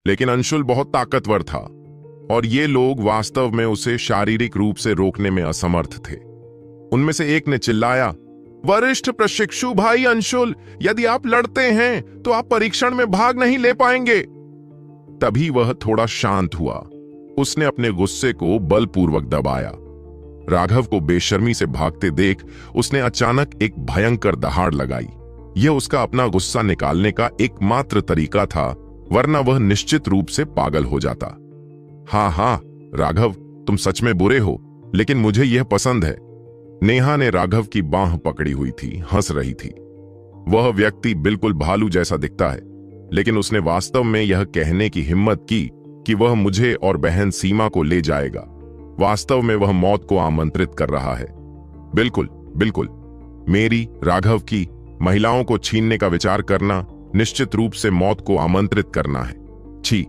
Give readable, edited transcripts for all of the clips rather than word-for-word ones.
लेकिन अंशुल बहुत ताकतवर था और ये लोग वास्तव में उसे शारीरिक रूप से रोकने में असमर्थ थे। उनमें से एक ने चिल्लाया, वरिष्ठ प्रशिक्षु भाई अंशुल, यदि आप लड़ते हैं तो आप परीक्षण में भाग नहीं ले पाएंगे। तभी वह थोड़ा शांत हुआ। उसने अपने गुस्से को बलपूर्वक दबाया। राघव को बेशर्मी से भागते देख उसने अचानक एक भयंकर दहाड़ लगाई। यह उसका अपना गुस्सा निकालने का एकमात्र तरीका था, वरना वह निश्चित रूप से पागल हो जाता। हाँ राघव, तुम सच में बुरे हो, लेकिन मुझे यह पसंद है। नेहा ने राघव की बांह पकड़ी हुई थी, हंस रही थी। वह व्यक्ति बिल्कुल भालू जैसा दिखता है, लेकिन उसने वास्तव में यह कहने की हिम्मत की कि वह मुझे और बहन सीमा को ले जाएगा। वास्तव में वह मौत को आमंत्रित कर रहा है। बिल्कुल बिल्कुल, मेरी, राघव की महिलाओं को छीनने का विचार करना निश्चित रूप से मौत को आमंत्रित करना है। छी,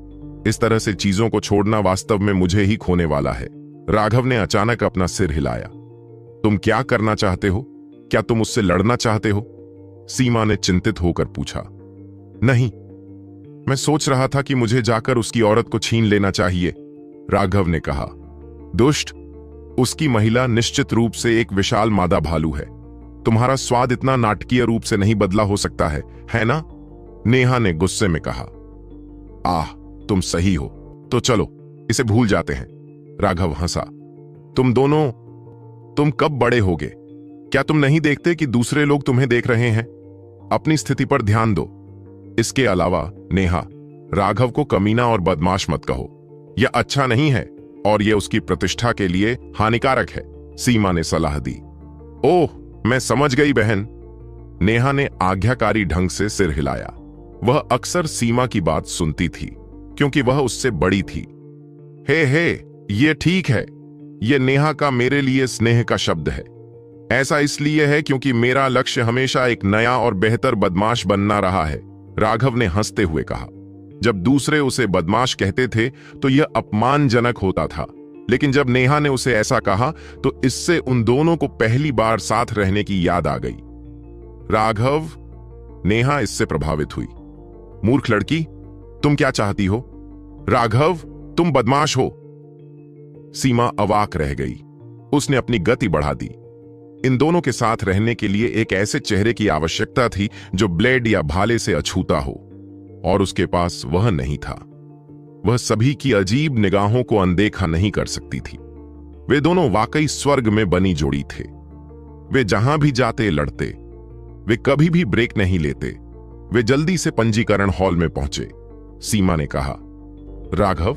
इस तरह से चीजों को छोड़ना वास्तव में मुझे ही खोने वाला है। राघव ने अचानक अपना सिर हिलाया। तुम क्या करना चाहते हो? क्या तुम उससे लड़ना चाहते हो? सीमा ने चिंतित होकर पूछा। नहीं, मैं सोच रहा था कि मुझे जाकर उसकी औरत को छीन लेना चाहिए, राघव ने कहा। दुष्ट, उसकी महिला निश्चित रूप से एक विशाल मादा भालू है। तुम्हारा स्वाद इतना नाटकीय रूप से नहीं बदला हो सकता है ना? नेहा ने गुस्से में कहा। आह, तुम सही हो, तो चलो इसे भूल जाते हैं। राघव हंसा। तुम दोनों, तुम कब बड़े होगे? क्या तुम नहीं देखते कि दूसरे लोग तुम्हें देख रहे हैं? अपनी स्थिति पर ध्यान दो। इसके अलावा नेहा, राघव को कमीना और बदमाश मत कहो। यह अच्छा नहीं है और यह उसकी प्रतिष्ठा के लिए हानिकारक है, सीमा ने सलाह दी। ओह, मैं समझ गई बहन। नेहा ने आज्ञाकारी ढंग से सिर हिलाया। वह अक्सर सीमा की बात सुनती थी क्योंकि वह उससे बड़ी थी। हे, ये ठीक है। यह नेहा का मेरे लिए स्नेह का शब्द है। ऐसा इसलिए है क्योंकि मेरा लक्ष्य हमेशा एक नया और बेहतर बदमाश बनना रहा है, राघव ने हंसते हुए कहा। जब दूसरे उसे बदमाश कहते थे तो यह अपमानजनक होता था, लेकिन जब नेहा ने उसे ऐसा कहा तो इससे उन दोनों को पहली बार साथ रहने की याद आ गई। राघव, नेहा इससे प्रभावित हुई। मूर्ख लड़की, तुम क्या चाहती हो? राघव, तुम बदमाश हो। सीमा अवाक रह गई। उसने अपनी गति बढ़ा दी। इन दोनों के साथ रहने के लिए एक ऐसे चेहरे की आवश्यकता थी जो ब्लेड या भाले से अछूता हो, और उसके पास वह नहीं था। वह सभी की अजीब निगाहों को अनदेखा नहीं कर सकती थी। वे दोनों वाकई स्वर्ग में बनी जोड़ी थे। वे जहां भी जाते लड़ते। वे कभी भी ब्रेक नहीं लेते। वे जल्दी से पंजीकरण हॉल में पहुंचे। सीमा ने कहा, राघव,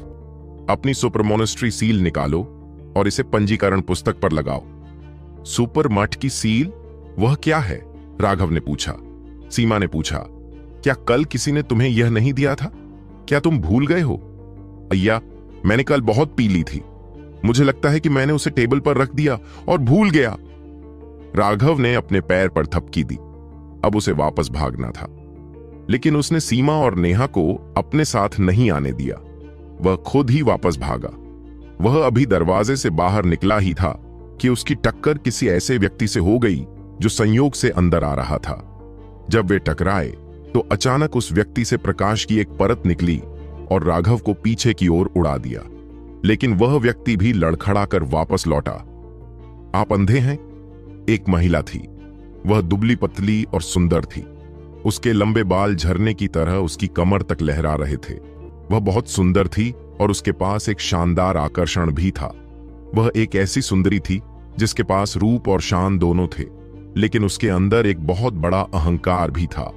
अपनी सुपर मोनेस्ट्री सील निकालो और इसे पंजीकरण पुस्तक पर लगाओ। सुपर मठ की सील? वह क्या है? राघव ने पूछा। सीमा ने पूछा, क्या कल किसी ने तुम्हें यह नहीं दिया था? क्या तुम भूल गए हो? अय्या, मैंने कल बहुत पी ली थी। मुझे लगता है कि मैंने उसे टेबल पर रख दिया और भूल गया। राघव ने अपने पैर पर थपकी दी। अब उसे वापस भागना था, लेकिन उसने सीमा और नेहा को अपने साथ नहीं आने दिया। वह खुद ही वापस भागा। वह अभी दरवाजे से बाहर निकला ही था कि उसकी टक्कर किसी ऐसे व्यक्ति से हो गई जो संयोग से अंदर आ रहा था। जब वे टकराए तो अचानक उस व्यक्ति से प्रकाश की एक परत निकली और राघव को पीछे की ओर उड़ा दिया, लेकिन वह व्यक्ति भी लड़खड़ाकर वापस लौटा। आप अंधे हैं? एक महिला थी। वह दुबली पतली और सुंदर थी। उसके लंबे बाल झरने की तरह उसकी कमर तक लहरा रहे थे। वह बहुत सुंदर थी और उसके पास एक शानदार आकर्षण भी था। वह एक ऐसी सुंदरी थी जिसके पास रूप और शान दोनों थे, लेकिन उसके अंदर एक बहुत बड़ा अहंकार भी था।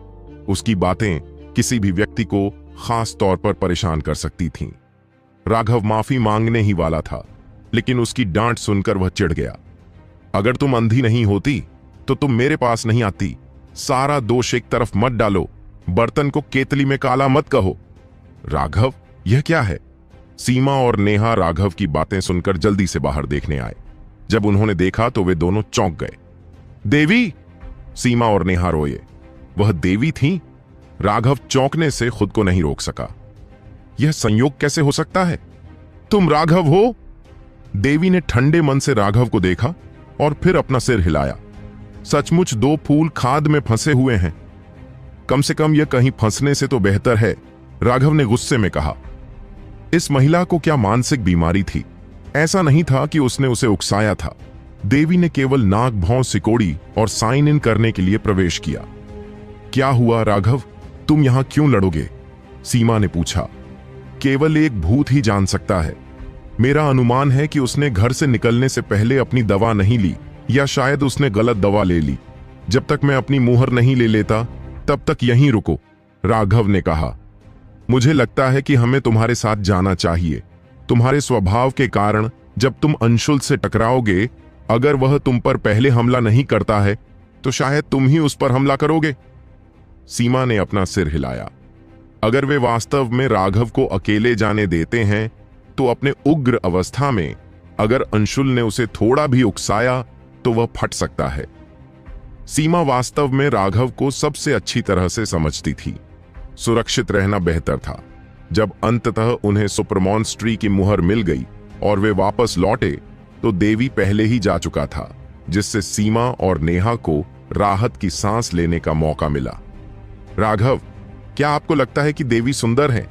उसकी बातें किसी भी व्यक्ति को खास तौर पर परेशान कर सकती थीं। राघव माफी मांगने ही वाला था, लेकिन उसकी डांट सुनकर वह चिढ़ गया। अगर तुम अंधी नहीं होती तो तुम मेरे पास नहीं आती। सारा दोष एक तरफ मत डालो। बर्तन को केतली में काला मत कहो। राघव, यह क्या है? सीमा और नेहा राघव की बातें सुनकर जल्दी से बाहर देखने आए। जब उन्होंने देखा तो वे दोनों चौंक गए। देवी! सीमा और नेहा रोए। वह देवी थी? राघव चौंकने से खुद को नहीं रोक सका। यह संयोग कैसे हो सकता है? तुम राघव हो? देवी ने ठंडे मन से राघव को देखा और फिर अपना सिर हिलाया। सचमुच दो फूल खाद में फंसे हुए हैं। कम से कम यह कहीं फंसने से तो बेहतर है, राघव ने गुस्से में कहा। इस महिला को क्या मानसिक बीमारी थी? ऐसा नहीं था कि उसने उसे उकसाया था। देवी ने केवल नाक भौं सिकोड़ी और साइन इन करने के लिए प्रवेश किया। क्या हुआ राघव, तुम यहां क्यों लड़ोगे? सीमा ने पूछा। केवल एक भूत ही जान सकता है। मेरा अनुमान है कि उसने घर से निकलने से पहले अपनी दवा नहीं ली, या शायद उसने गलत दवा ले ली। जब तक मैं अपनी मुहर नहीं ले लेता तब तक यहीं रुको, राघव ने कहा। मुझे लगता है कि हमें तुम्हारे साथ जाना चाहिए। तुम्हारे स्वभाव के कारण जब तुम अंशुल से टकराओगे, अगर वह तुम पर पहले हमला नहीं करता है तो शायद तुम ही उस पर हमला करोगे। सीमा ने अपना सिर हिलाया। अगर वे वास्तव में राघव को अकेले जाने देते हैं तो अपने उग्र अवस्था में अगर अंशुल ने उसे थोड़ा भी उकसाया तो वह फट सकता है। सीमा वास्तव में राघव को सबसे अच्छी तरह से समझती थी। सुरक्षित रहना बेहतर था। जब अंततः उन्हें सुपरमॉन्स्ट्री की मुहर मिल गई और वे वापस लौटे तो देवी पहले ही जा चुका था, जिससे सीमा और नेहा को राहत की सांस लेने का मौका मिला। राघव, क्या आपको लगता है कि देवी सुंदर है?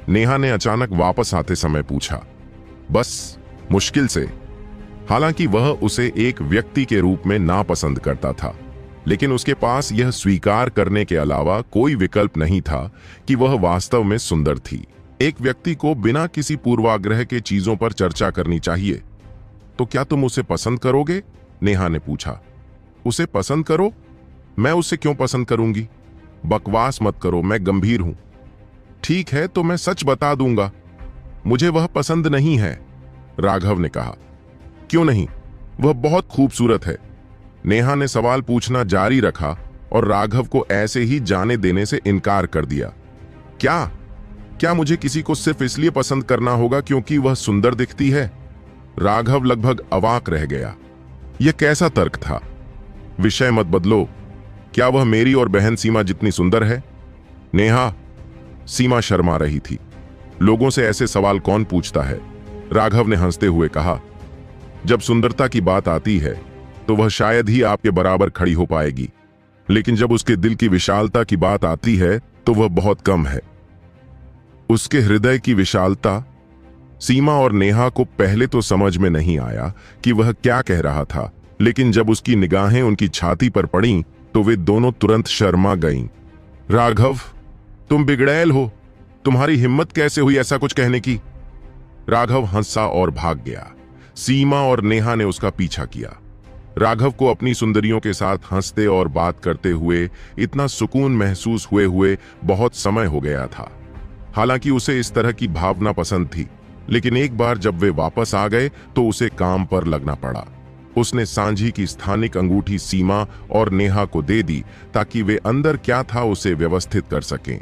नेहा ने अचानक वापस आते समय पूछा। बस मुश्किल से। हालांकि वह उसे एक व्यक्ति के रूप में नापसंद करता था, लेकिन उसके पास यह स्वीकार करने के अलावा कोई विकल्प नहीं था कि वह वास्तव में सुंदर थी। एक व्यक्ति को बिना किसी पूर्वाग्रह के चीजों पर चर्चा करनी चाहिए। तो क्या तुम उसे पसंद करोगे? नेहा ने पूछा। उसे पसंद करो? मैं उसे क्यों पसंद करूंगी? बकवास मत करो, मैं गंभीर हूं। ठीक है, तो मैं सच बता दूंगा, मुझे वह पसंद नहीं है, राघव ने कहा। क्यों नहीं? वह बहुत खूबसूरत है। नेहा ने सवाल पूछना जारी रखा और राघव को ऐसे ही जाने देने से इनकार कर दिया। क्या मुझे किसी को सिर्फ इसलिए पसंद करना होगा क्योंकि वह सुंदर दिखती है? राघव लगभग अवाक रह गया। यह कैसा तर्क था? विषय मत बदलो। क्या वह मेरी और बहन सीमा जितनी सुंदर है? नेहा, सीमा शर्मा रही थी। लोगों से ऐसे सवाल कौन पूछता है? राघव ने हंसते हुए कहा। जब सुंदरता की बात आती है तो वह शायद ही आपके बराबर खड़ी हो पाएगी, लेकिन जब उसके दिल की विशालता की बात आती है तो वह बहुत कम है। उसके हृदय की विशालता। सीमा और नेहा को पहले तो समझ में नहीं आया कि वह क्या कह रहा था, लेकिन जब उसकी निगाहें उनकी छाती पर पड़ीं तो वे दोनों तुरंत शर्मा गईं। राघव, तुम बिगड़ैल हो। तुम्हारी हिम्मत कैसे हुई ऐसा कुछ कहने की? राघव हंसा और भाग गया। सीमा और नेहा ने उसका पीछा किया। राघव को अपनी सुंदरियों के साथ हंसते और बात करते हुए इतना सुकून महसूस हुए बहुत समय हो गया था। हालांकि उसे इस तरह की भावना पसंद थी, लेकिन एक बार जब वे वापस आ गए तो उसे काम पर लगना पड़ा। उसने सांझी की स्थानिक अंगूठी सीमा और नेहा को दे दी ताकि वे अंदर क्या था उसे व्यवस्थित कर सकें।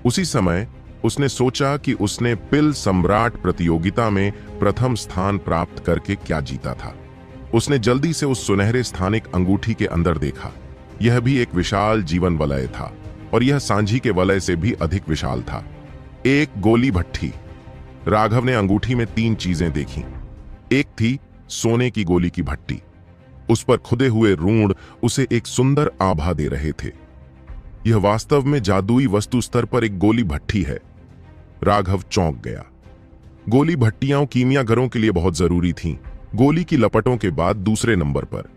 उसी समय उसने सोचा कि उसने पिल सम्राट प्रतियोगिता में प्रथम स्थान प्राप्त करके क्या जीता था। उसने जल्दी से उस सुनहरे स्थानिक अंगूठी के अंदर देखा। यह भी एक विशाल जीवन वलय था और यह सांझी के वलय से भी अधिक विशाल था। एक गोली भट्ठी। राघव ने अंगूठी में 3 चीजें देखीं। एक थी सोने की गोली की भट्टी। उस पर खुदे हुए रूण उसे एक सुंदर आभा दे रहे थे। यह वास्तव में जादुई वस्तु स्तर पर एक गोली भट्ठी है। राघव चौंक गया। गोली भट्टियां कीमियागरों के लिए बहुत जरूरी थीं, गोली की लपटों के बाद दूसरे नंबर पर।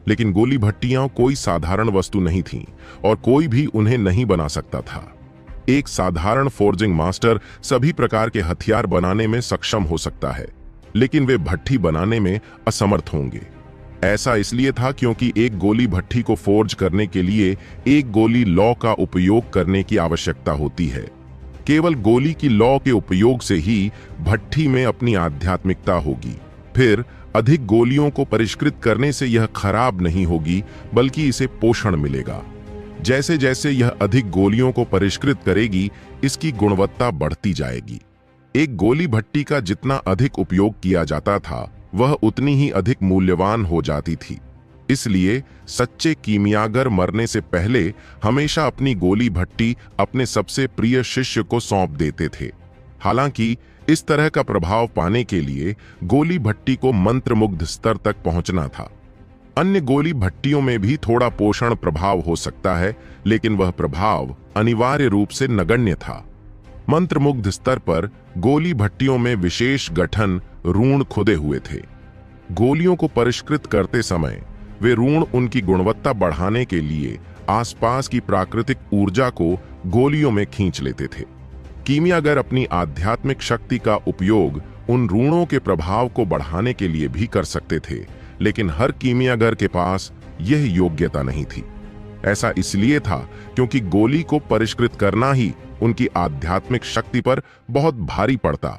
लेकिन गोली भट्टियां कोई साधारण वस्तु नहीं थीं और कोई भी उन्हें नहीं बना सकता था। एक साधारण फोर्जिंग मास्टर सभी प्रकार के हथियार बनाने में सक्षम हो सकता है, लेकिन वे भट्ठी बनाने में असमर्थ होंगे। ऐसा इसलिए था क्योंकि एक गोली भट्ठी को फोर्ज करने के लिए एक गोली लौ का उपयोग करने की आवश्यकता होती है। केवल गोली की लौ के उपयोग से ही भट्ठी में अपनी आध्यात्मिकता होगी। फिर अधिक गोलियों को परिष्कृत करने से यह खराब नहीं होगी, बल्कि इसे पोषण मिलेगा। जैसे जैसे यह अधिक गोलियों को परिष्कृत करेगी, इसकी गुणवत्ता बढ़ती जाएगी। एक गोली भट्टी का जितना अधिक उपयोग किया जाता था, वह उतनी ही अधिक मूल्यवान हो जाती थी। इसलिए सच्चे कीमियागर मरने से पहले हमेशा अपनी गोली भट्टी अपने सबसे प्रिय शिष्य को सौंप देते थे। हालांकि इस तरह का प्रभाव पाने के लिए गोली भट्टी को मंत्रमुग्ध स्तर तक पहुंचना था। अन्य गोली भट्टियों में भी थोड़ा पोषण प्रभाव हो सकता है, लेकिन वह प्रभाव अनिवार्य रूप से नगण्य था। मंत्रमुग्ध स्तर पर गोली भट्टियों में विशेष गठन रूण खुदे हुए थे। गोलियों को परिष्कृत करते समय वे रूण उनकी गुणवत्ता बढ़ाने के लिए आसपास की प्राकृतिक ऊर्जा को गोलियों में खींच लेते थे। कीमियागर अपनी आध्यात्मिक शक्ति का उपयोग उन रूणों के प्रभाव को बढ़ाने के लिए भी कर सकते थे, लेकिन हर कीमियागर के पास यह योग्यता नहीं थी। ऐसा इसलिए था क्योंकि गोली को परिष्कृत करना ही उनकी आध्यात्मिक शक्ति पर बहुत भारी पड़ता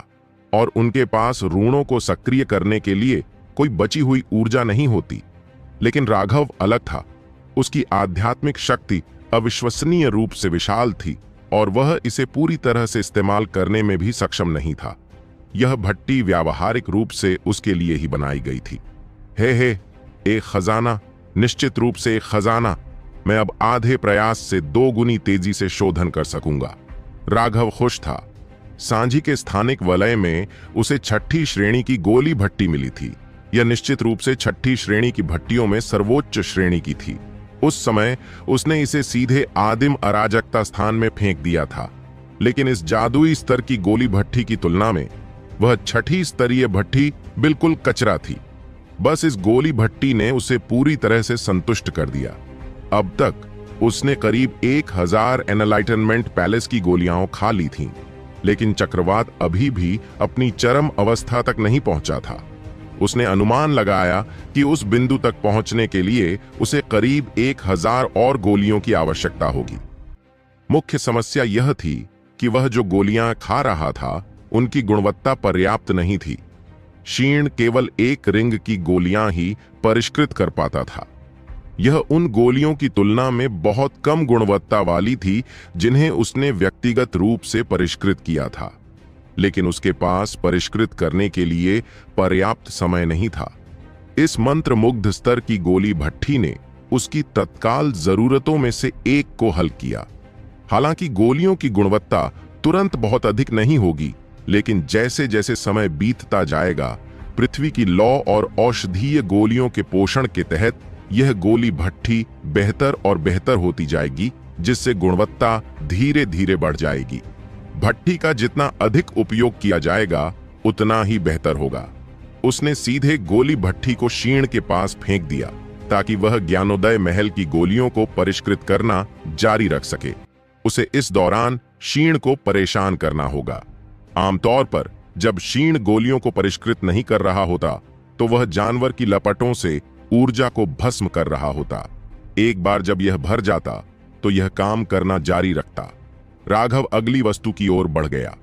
और उनके पास रूणों को सक्रिय करने के लिए कोई बची हुई ऊर्जा नहीं होती। लेकिन राघव अलग था। उसकी आध्यात्मिक शक्ति अविश्वसनीय रूप से विशाल थी और वह इसे पूरी तरह से इस्तेमाल करने में भी सक्षम नहीं था। यह भट्टी व्यावहारिक रूप से उसके लिए ही बनाई गई थी। हे एक खजाना, निश्चित रूप से एक खजाना। मैं अब आधे प्रयास से 2 गुनी तेजी से शोधन कर सकूंगा। राघव खुश था। सांझी के स्थानिक वलय में उसे 6ठी श्रेणी की गोली भट्टी मिली थी। यह निश्चित रूप से 6ठी श्रेणी की भट्टियों में सर्वोच्च श्रेणी की थी। उस समय उसने इसे सीधे आदिम अराजकता स्थान में फेंक दिया था, लेकिन इस जादुई स्तर की गोली भट्टी की तुलना में वह 6ठी स्तरीय भट्टी बिल्कुल कचरा थी। बस इस गोली भट्टी ने उसे पूरी तरह से संतुष्ट कर दिया। अब तक उसने करीब 1000 एनलाइटनमेंट पैलेस की गोलियां खा ली थीं, लेकिन चक्रवात अभी भी अपनी चरम अवस्था तक नहीं पहुंचा था। उसने अनुमान लगाया कि उस बिंदु तक पहुंचने के लिए उसे करीब 1000 और गोलियों की आवश्यकता होगी। मुख्य समस्या यह थी कि वह जो गोलियां खा रहा था उनकी गुणवत्ता पर्याप्त नहीं थी। शीर्ण केवल 1 रिंग की गोलियां ही परिष्कृत कर पाता था। यह उन गोलियों की तुलना में बहुत कम गुणवत्ता वाली थी जिन्हें उसने व्यक्तिगत रूप से परिष्कृत किया था, लेकिन उसके पास परिष्कृत करने के लिए पर्याप्त समय नहीं था। इस मंत्रमुग्ध स्तर की गोली भट्टी ने उसकी तत्काल जरूरतों में से एक को हल किया। हालांकि गोलियों की गुणवत्ता तुरंत बहुत अधिक नहीं होगी, लेकिन जैसे जैसे समय बीतता जाएगा, पृथ्वी की लौ और औषधीय गोलियों के पोषण के तहत यह गोली भट्टी बेहतर और बेहतर होती जाएगी, जिससे गुणवत्ता धीरे धीरे बढ़ जाएगी। भट्टी का जितना अधिक उपयोग किया जाएगा उतना ही बेहतर होगा। उसने सीधे गोली भट्टी को शीर्ण के पास फेंक दिया ताकि वह ज्ञानोदय महल की गोलियों को परिष्कृत करना जारी रख सके। उसे इस दौरान शीर्ण को परेशान करना होगा। आमतौर पर जब शीर्ण गोलियों को परिष्कृत नहीं कर रहा होता तो वह जानवर की लपटों से ऊर्जा को भस्म कर रहा होता। एक बार जब यह भर जाता तो यह काम करना जारी रखता। राघव अगली वस्तु की ओर बढ़ गया।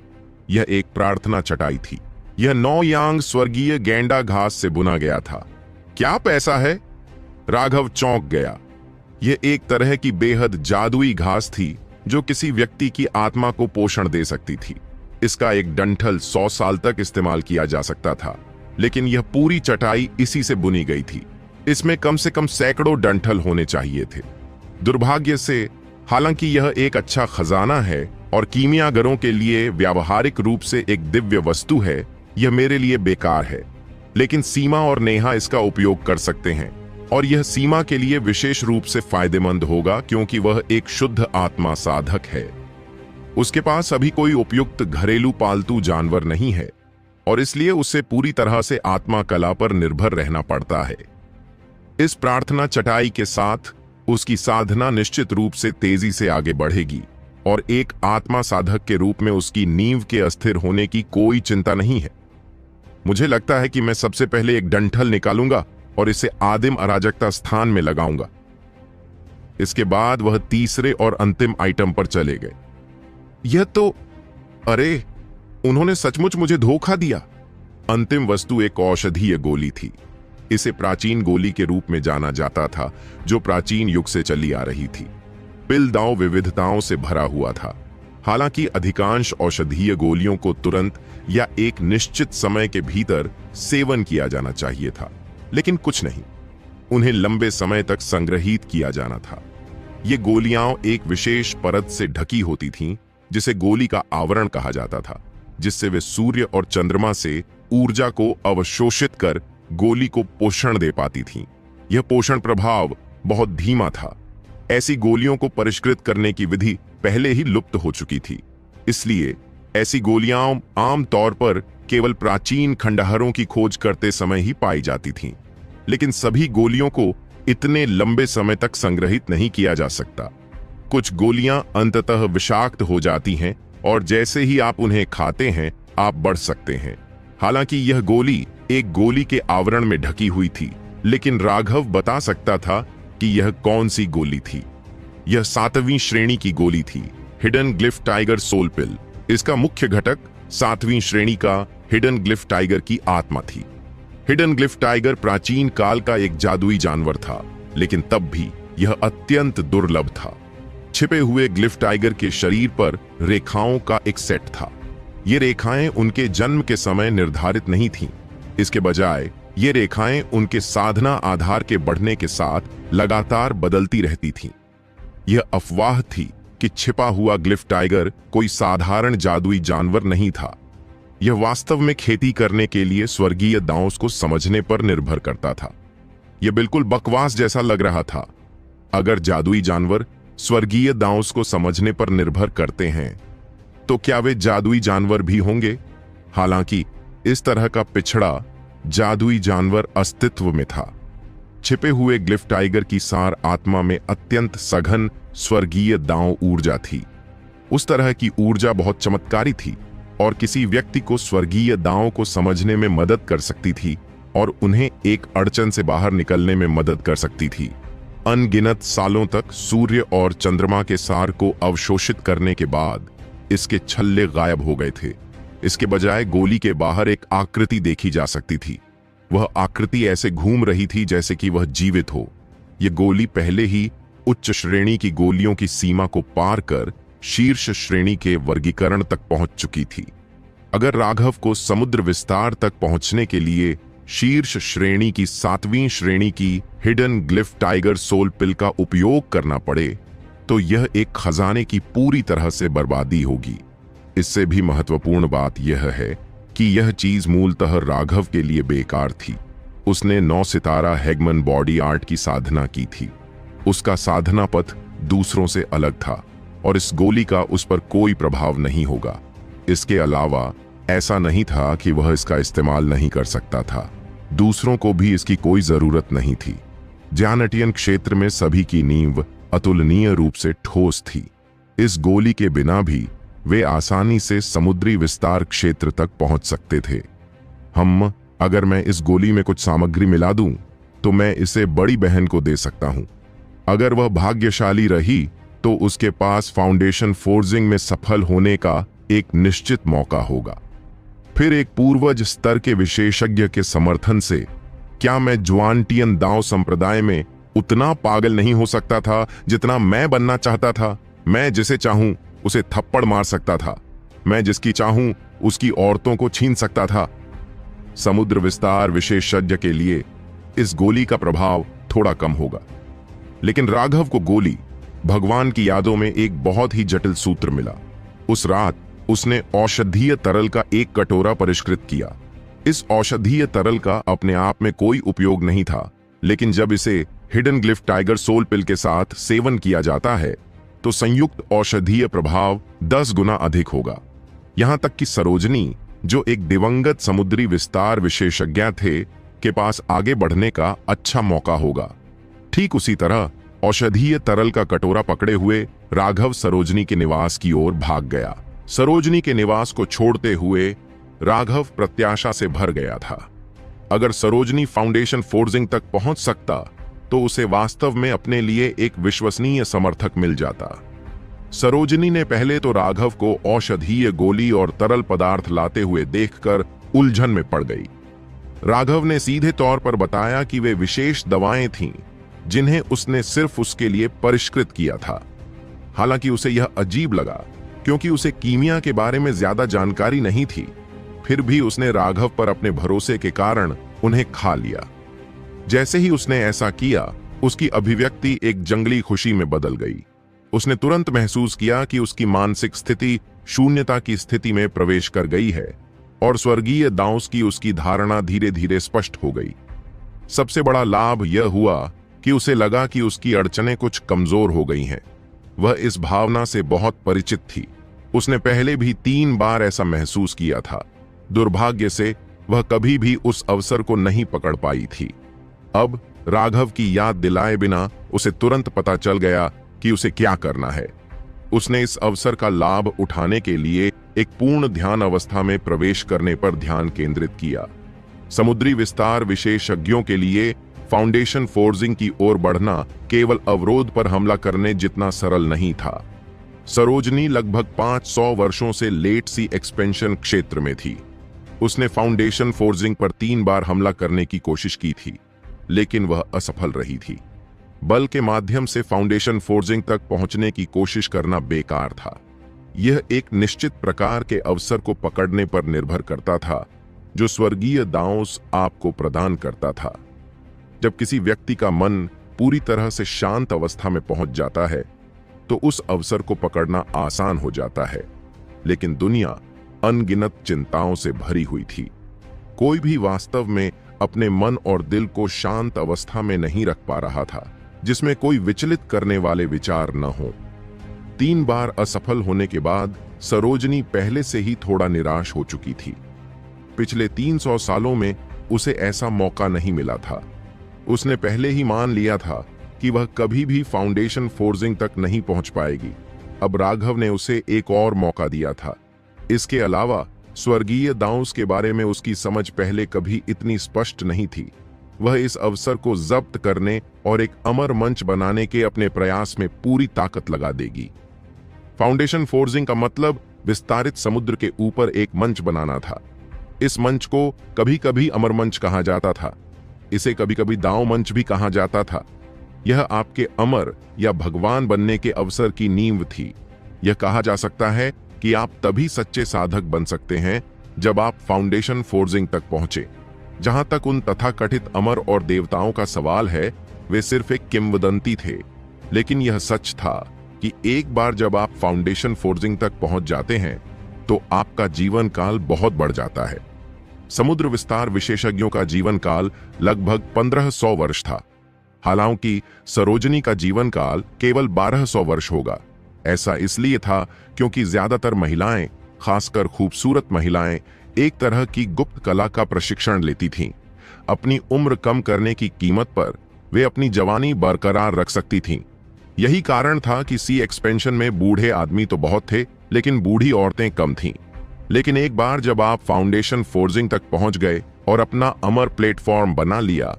यह एक प्रार्थना चटाई थी। यह 9 यांग स्वर्गीय गेंडा घास से बुना गया था। क्या पैसा है? राघव चौंक गया। यह एक तरह की बेहद जादुई घास थी जो किसी व्यक्ति की आत्मा को पोषण दे सकती थी। इसका एक डंठल 100 साल तक इस्तेमाल किया जा सकता था, लेकिन यह पूरी चटाई इसी से बुनी गई थी। इसमें कम से कम सैकड़ों डंठल होने चाहिए थे। दुर्भाग्य से, हालांकि यह एक अच्छा खजाना है और कीमियागरों के लिए व्यावहारिक रूप से एक दिव्य वस्तु है, यह मेरे लिए बेकार है। लेकिन सीमा और नेहा इसका उपयोग कर सकते हैं और यह सीमा के लिए विशेष रूप से फायदेमंद होगा क्योंकि वह एक शुद्ध आत्मा साधक है। उसके पास अभी कोई उपयुक्त घरेलू पालतू जानवर नहीं है और इसलिए उसे पूरी तरह से आत्मा कला पर निर्भर रहना पड़ता है। इस प्रार्थना चटाई के साथ उसकी साधना निश्चित रूप से तेजी से आगे बढ़ेगी और एक आत्मा साधक के रूप में उसकी नींव के अस्थिर होने की कोई चिंता नहीं है। मुझे लगता है कि मैं सबसे पहले एक डंठल निकालूंगा और इसे आदिम अराजकता स्थान में लगाऊंगा। इसके बाद वह तीसरे और अंतिम आइटम पर चले गए। यह तो, अरे, उन्होंने सचमुच मुझे धोखा दिया। अंतिम वस्तु एक औषधीय गोली थी। इसे प्राचीन गोली के रूप में जाना जाता था जो प्राचीन युग से चली आ रही थी। पिलदांव विविधताओं से भरा हुआ था। हालांकि अधिकांश औषधीय गोलियों को तुरंत या एक निश्चित समय के भीतर सेवन किया जाना चाहिए था, लेकिन कुछ नहीं, उन्हें लंबे समय तक संग्रहित किया जाना था। ये गोलियां एक विशेष परत से ढकी होती थीं जिसे गोली का आवरण कहा जाता था, जिससे वे सूर्य और चंद्रमा से ऊर्जा को अवशोषित कर गोली को पोषण दे पाती थीं। यह पोषण प्रभाव बहुत धीमा था। ऐसी गोलियों को परिष्कृत करने की विधि पहले ही लुप्त हो चुकी थी, इसलिए ऐसी गोलियां आम तौर पर केवल प्राचीन खंडहरों की खोज करते समय ही पाई जाती थीं, लेकिन सभी गोलियों को इतने लंबे समय तक संग्रहित नहीं किया जा सकता। कुछ गोलियां अंततः विषाक्त हो जाती हैं और जैसे ही आप उन्हें खाते हैं आप बढ़ सकते हैं। हालांकि यह गोली एक गोली के आवरण में ढकी हुई थी, लेकिन राघव बता सकता था कि यह कौन सी गोली थी। यह 7वीं श्रेणी की गोली थी, हिडन ग्लिफ टाइगर सोल पिल। इसका मुख्य घटक 7वीं श्रेणी का हिडन ग्लिफ टाइगर की आत्मा थी। हिडन ग्लिफ टाइगर प्राचीन काल का एक जादुई जानवर था, लेकिन तब भी यह अत्यंत दुर्लभ था। छिपे हुए ग्लिफ टाइगर के शरीर पर रेखाओं का एक सेट था। ये रेखाएं उनके जन्म के समय निर्धारित नहीं थीं। इसके बजाय ये रेखाएं उनके साधना आधार के बढ़ने के साथ लगातार बदलती रहती थीं। यह अफवाह थी कि छिपा हुआ ग्लिफ टाइगर कोई साधारण जादुई जानवर नहीं था। यह वास्तव में खेती करने के लिए स्वर्गीय दांवों को समझने पर निर्भर करता था। यह बिल्कुल बकवास जैसा लग रहा था। अगर जादुई जानवर स्वर्गीय दांवों को समझने पर निर्भर करते हैं, तो क्या वे जादुई जानवर भी होंगे? हालांकि इस तरह का पिछड़ा जादुई जानवर अस्तित्व में था। छिपे हुए ग्लिफ टाइगर की सार आत्मा में अत्यंत सघन स्वर्गीय दांव ऊर्जा थी। उस तरह की ऊर्जा बहुत चमत्कारी थी और किसी व्यक्ति को स्वर्गीय दांव को समझने में मदद कर सकती थी और उन्हें एक अड़चन से बाहर निकलने में मदद कर सकती थी। अनगिनत सालों तक सूर्य और चंद्रमा के सार को अवशोषित करने के बाद इसके छल्ले गायब हो गए थे। इसके बजाय गोली के बाहर एक आकृति देखी जा सकती थी। वह आकृति ऐसे घूम रही थी जैसे कि वह जीवित हो। यह गोली पहले ही उच्च श्रेणी की गोलियों की सीमा को पार कर शीर्ष श्रेणी के वर्गीकरण तक पहुंच चुकी थी। अगर राघव को समुद्र विस्तार तक पहुंचने के लिए शीर्ष श्रेणी की 7वीं श्रेणी की हिडन ग्लिफ टाइगर सोल पिल का उपयोग करना पड़े, तो यह एक खजाने की पूरी तरह से बर्बादी होगी। इससे भी महत्वपूर्ण बात यह है कि यह चीज मूलतः राघव के लिए बेकार थी। उसने 9 सितारा हेगमन बॉडी आर्ट की साधना की थी। उसका साधना पथ दूसरों से अलग था और इस गोली का उस पर कोई प्रभाव नहीं होगा। इसके अलावा ऐसा नहीं था कि वह इसका इस्तेमाल नहीं कर सकता था। दूसरों को भी इसकी कोई जरूरत नहीं थी। ज्ञानटियन क्षेत्र में सभी की नींव अतुलनीय रूप से ठोस थी। इस गोली के बिना भी वे आसानी से समुद्री विस्तार क्षेत्र तक पहुंच सकते थे। अगर मैं इस गोली में कुछ सामग्री मिला दूं, तो मैं इसे बड़ी बहन को दे सकता हूं। अगर वह भाग्यशाली रही तो उसके पास फाउंडेशन फोर्जिंग में सफल होने का एक निश्चित मौका होगा। फिर एक पूर्वज स्तर के विशेषज्ञ के समर्थन से क्या मैं ज्वानटियन दांव संप्रदाय में उतना पागल नहीं हो सकता था जितना मैं बनना चाहता था? मैं जिसे चाहूं उसे थप्पड़ मार सकता था। मैं जिसकी चाहूं उसकी औरतों को छीन सकता था। समुद्र विस्तार विशेषज्ञ के लिए इस गोली का प्रभाव थोड़ा कम होगा, लेकिन राघव को गोली भगवान की यादों में एक बहुत ही जटिल सूत्र मिला। उस रात उसने औषधीय तरल का एक कटोरा परिष्कृत किया। इस औषधीय तरल का अपने आप में कोई उपयोग नहीं था, लेकिन जब इसे हिडन ग्लिफ टाइगर सोल पिल के साथ सेवन किया जाता है तो संयुक्त औषधीय प्रभाव 10 गुना अधिक होगा। यहां तक कि सरोजनी, जो एक दिवंगत समुद्री विस्तार विशेषज्ञ थे, के पास आगे बढ़ने का अच्छा मौका होगा। ठीक उसी तरह औषधीय तरल का कटोरा पकड़े हुए राघव सरोजनी के निवास की ओर भाग गया। सरोजनी के निवास को छोड़ते हुए राघव प्रत्याशा से भर गया था। अगर सरोजनी फाउंडेशन फोर्जिंग तक पहुंच सकता तो उसे वास्तव में अपने लिए एक विश्वसनीय समर्थक मिल जाता। सरोजनी ने पहले तो राघव को औषधीय गोली और तरल पदार्थ लाते हुए देखकर उलझन में पड़ गई। राघव ने सीधे तौर पर बताया कि वे विशेष दवाएं थीं जिन्हें उसने सिर्फ उसके लिए परिष्कृत किया था। हालांकि उसे यह अजीब लगा क्योंकि उसे कीमिया के बारे में ज्यादा जानकारी नहीं थी। फिर भी उसने राघव पर अपने भरोसे के कारण उन्हें खा लिया। जैसे ही उसने ऐसा किया, उसकी अभिव्यक्ति एक जंगली खुशी में बदल गई। उसने तुरंत महसूस किया कि उसकी मानसिक स्थिति शून्यता की स्थिति में प्रवेश कर गई है और स्वर्गीय दांवों की उसकी धारणा धीरे धीरे स्पष्ट हो गई। सबसे बड़ा लाभ यह हुआ कि उसे लगा कि उसकी अड़चनें कुछ कमजोर हो गई हैं। वह इस भावना से बहुत परिचित थी। उसने पहले भी 3 बार ऐसा महसूस किया था। दुर्भाग्य से वह कभी भी उस अवसर को नहीं पकड़ पाई थी। अब राघव की याद दिलाए बिना उसे तुरंत पता चल गया कि उसे क्या करना है। उसने इस अवसर का लाभ उठाने के लिए एक पूर्ण ध्यान अवस्था में प्रवेश करने पर ध्यान केंद्रित किया। समुद्री विस्तार विशेषज्ञों के लिए फाउंडेशन फोर्जिंग की ओर बढ़ना केवल अवरोध पर हमला करने जितना सरल नहीं था। सरोजनी लगभग 500 वर्षों से लेट सी एक्सपेंशन क्षेत्र में थी। उसने फाउंडेशन फोर्जिंग पर 3 बार हमला करने की कोशिश की थी, लेकिन वह असफल रही थी। बल के माध्यम से फाउंडेशन फोर्जिंग तक पहुंचने की कोशिश करना बेकार था। यह एक निश्चित प्रकार के अवसर को पकड़ने पर निर्भर करता था जो स्वर्गीय दाओस आपको प्रदान करता था। जब किसी व्यक्ति का मन पूरी तरह से शांत अवस्था में पहुंच जाता है तो उस अवसर को पकड़ना आसान हो जाता है, लेकिन दुनिया अनगिनत चिंताओं से भरी हुई थी। कोई भी वास्तव में अपने मन और दिल को शांत अवस्था में नहीं रख पा रहा था, जिसमें कोई विचलित करने वाले विचार न हो। 3 बार असफल होने के बाद सरोजनी पहले से ही थोड़ा निराश हो चुकी थी। पिछले 300 सालों में उसे ऐसा मौका नहीं मिला था। उसने पहले ही मान लिया था कि वह कभी भी फाउंडेशन फोर्जिंग तक नहीं पहुंच पाएगी। अब राघव ने उसे एक और मौका दिया था। इसके अलावा स्वर्गीय दाऊस के बारे में उसकी समझ पहले कभी इतनी स्पष्ट नहीं थी। वह इस अवसर को जब्त करने और एक अमर मंच बनाने के अपने प्रयास में पूरी ताकत लगा देगी। फाउंडेशन फोर्जिंग का मतलब विस्तारित समुद्र के ऊपर एक मंच बनाना था। इस मंच को कभी कभी अमर मंच कहा जाता था। इसे कभी कभी दांव मंच भी कहा जाता था। यह आपके अमर या भगवान बनने के अवसर की नींव थी। यह कहा जा सकता है कि आप तभी सच्चे साधक बन सकते हैं जब आप फाउंडेशन फोर्जिंग तक पहुंचे। जहां तक उन तथाकथित अमर और देवताओं का सवाल है, वे सिर्फ एक किंवदंती थे, लेकिन यह सच था कि एक बार जब आप फाउंडेशन फोर्जिंग तक पहुंच जाते हैं तो आपका जीवन काल बहुत बढ़ जाता है। समुद्र विस्तार विशेषज्ञों का जीवन काल लगभग 1500 वर्ष था। हालांकि सरोजनी का जीवन काल केवल 1200 वर्ष होगा। ऐसा इसलिए था क्योंकि ज्यादातर महिलाएं, खासकर खूबसूरत महिलाएं, एक तरह की गुप्त कला का प्रशिक्षण लेती थीं। अपनी उम्र कम करने की कीमत पर वे अपनी जवानी बरकरार रख सकती थीं। यही कारण था कि सी एक्सपेंशन में बूढ़े आदमी तो बहुत थे, लेकिन बूढ़ी औरतें कम थीं। लेकिन एक बार जब आप फाउंडेशन फोर्जिंग तक पहुंच गए और अपना अमर प्लेटफॉर्म बना लिया,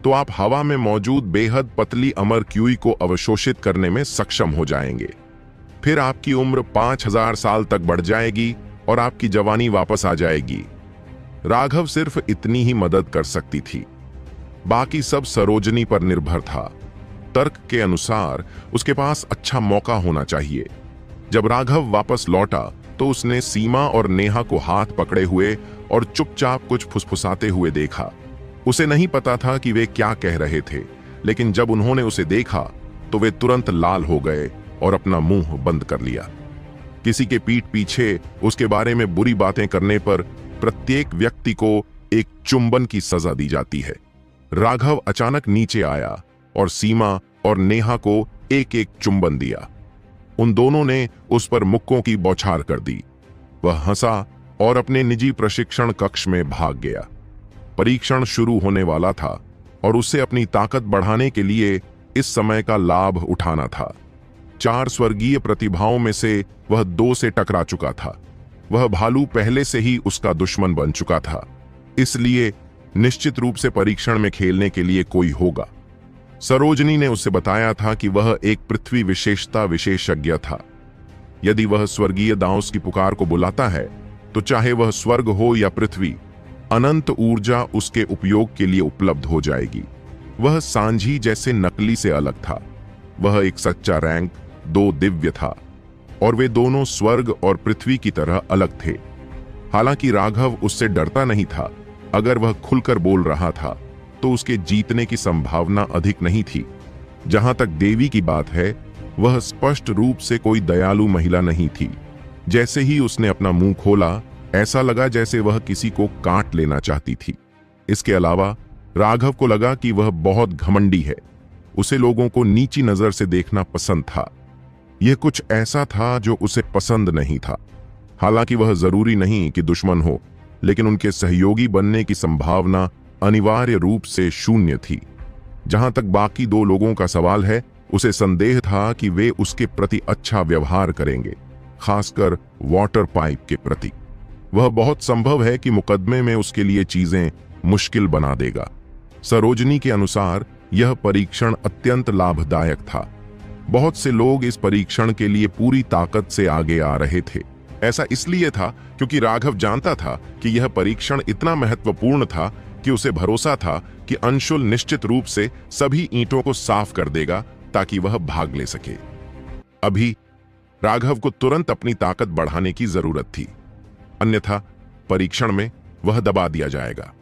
तो आप हवा में मौजूद बेहद पतली अमर क्यूई को अवशोषित करने में सक्षम हो जाएंगे। फिर आपकी उम्र 5000 साल तक बढ़ जाएगी और आपकी जवानी वापस आ जाएगी। राघव सिर्फ इतनी ही मदद कर सकती थी, बाकी सब सरोजनी पर निर्भर था। तर्क के अनुसार उसके पास अच्छा मौका होना चाहिए। जब राघव वापस लौटा तो उसने सीमा और नेहा को हाथ पकड़े हुए और चुपचाप कुछ फुसफुसाते हुए देखा। उसे नहीं पता था कि वे क्या कह रहे थे, लेकिन जब उन्होंने उसे देखा तो वे तुरंत लाल हो गए और अपना मुंह बंद कर लिया। किसी के पीठ पीछे उसके बारे में बुरी बातें करने पर प्रत्येक व्यक्ति को एक चुंबन की सजा दी जाती है। राघव अचानक नीचे आया और सीमा और नेहा को एक एक चुंबन दिया। उन दोनों ने उस पर मुक्कों की बौछार कर दी। वह हंसा और अपने निजी प्रशिक्षण कक्ष में भाग गया। परीक्षण शुरू होने वाला था और उसे अपनी ताकत बढ़ाने के लिए इस समय का लाभ उठाना था। 4 स्वर्गीय प्रतिभाओं में से वह 2 से टकरा चुका था। वह भालू पहले से ही उसका दुश्मन बन चुका था, इसलिए निश्चित रूप से परीक्षण में खेलने के लिए कोई होगा। सरोजनी ने उसे बताया था कि वह एक पृथ्वी विशेषता विशेषज्ञ था। यदि वह स्वर्गीय दाऊस की पुकार को बुलाता है तो चाहे वह स्वर्ग हो या पृथ्वी, अनंत ऊर्जा उसके उपयोग के लिए उपलब्ध हो जाएगी। वह सांझी जैसे नकली से अलग था। वह एक सच्चा रैंक 2 दिव्य था और वे दोनों स्वर्ग और पृथ्वी की तरह अलग थे। हालांकि राघव उससे डरता नहीं था। अगर वह खुलकर बोल रहा था तो उसके जीतने की संभावना अधिक नहीं थी। जहां तक देवी की बात है, वह स्पष्ट रूप से कोई दयालु महिला नहीं थी। जैसे ही उसने अपना मुंह खोला, ऐसा लगा जैसे वह किसी को काट लेना चाहती थी। इसके अलावा राघव को लगा कि वह बहुत घमंडी है। उसे लोगों को नीची नजर से देखना पसंद था। यह कुछ ऐसा था जो उसे पसंद नहीं था। हालांकि वह जरूरी नहीं कि दुश्मन हो, लेकिन उनके सहयोगी बनने की संभावना अनिवार्य रूप से शून्य थी। जहां तक बाकी दो लोगों का सवाल है, उसे संदेह था कि वे उसके प्रति अच्छा व्यवहार करेंगे, खासकर वाटर पाइप के प्रति। वह बहुत संभव है कि मुकदमे में उसके लिए चीजें मुश्किल बना देगा। सरोजनी के अनुसार यह परीक्षण अत्यंत लाभदायक था। बहुत से लोग इस परीक्षण के लिए पूरी ताकत से आगे आ रहे थे। ऐसा इसलिए था क्योंकि राघव जानता था कि यह परीक्षण इतना महत्वपूर्ण था कि उसे भरोसा था कि अंशुल निश्चित रूप से सभी ईंटों को साफ कर देगा ताकि वह भाग ले सके। अभी राघव को तुरंत अपनी ताकत बढ़ाने की जरूरत थी, अन्यथा परीक्षण में वह दबा दिया जाएगा।